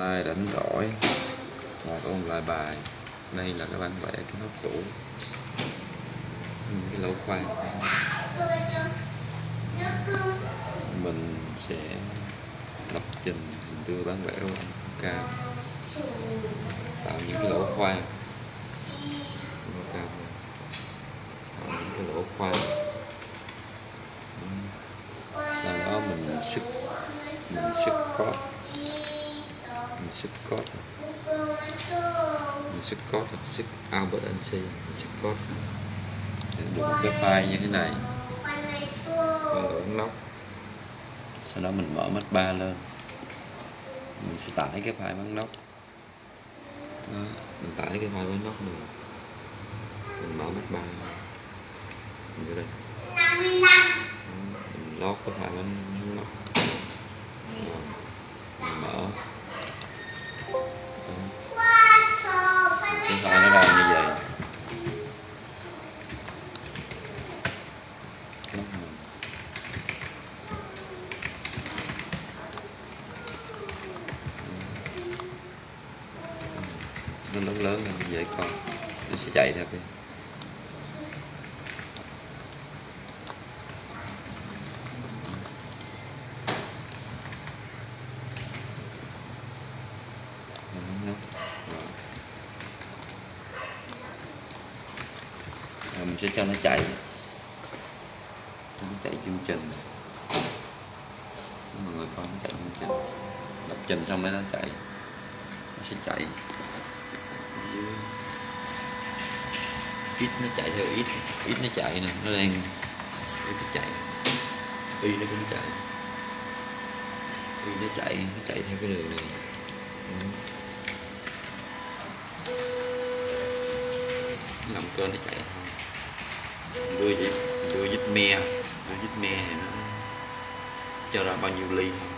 nay rảnh rỗi ngồi ôn lại bài. Đây là các bạn vẽ cái nóc tủ, cái lỗ khoan. Mình sẽ lập trình đưa bản vẽ vào cam, tạo những cái lỗ khoan, tạo những cái lỗ khoan. Sau đó mình sức code, sức Albert NC, sức code để được một cái file như thế này, lỗ nóc. Sau đó mình mở Mac3 lên, mình sẽ tải cái file bán nóc. Đó, mình tải cái file bán nóc này, mình mở Mac3 mình vô đây, mình lót cái file bán nóc, mình mở cái file nó ra như vậy. Nó lớn lớn nên dễ coi, nó sẽ chạy theo cái mình sẽ cho nó chạy chương trình. Mọi người coi nó chạy chương trình, lập trình xong rồi nó chạy, nó sẽ chạy ít, nó chạy theo ít nó chạy nè, nó đang ít nó chạy, y nó cũng chạy, y nó chạy theo cái đường này. Làm cơ nó chạy thôi, đưa dít me thì nó cho ra bao nhiêu ly thôi.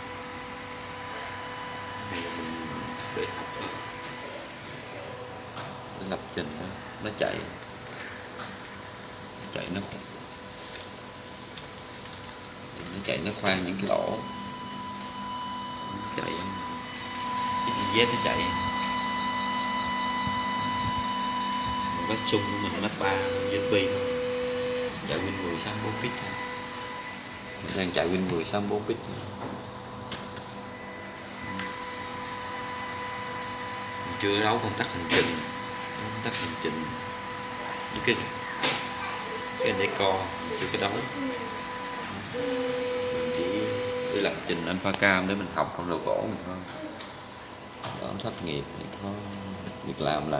Này là mình để học đó, để lập trình đó. Nó chạy nó khoan những cái lỗ, nó chạy Z nó chạy. Mình có chung của mình Mac3 USB thôi, chạy Win 10 64 bit thôi. Mình đang chạy Win 10 64 bit thôi. Mình chưa đấu công tắc hành trình với cái decor chưa có đấu. Mình chỉ đi lập trình alpha cam để mình học công đồ gỗ mình thôi. Đó, thất nghiệp thì có việc làm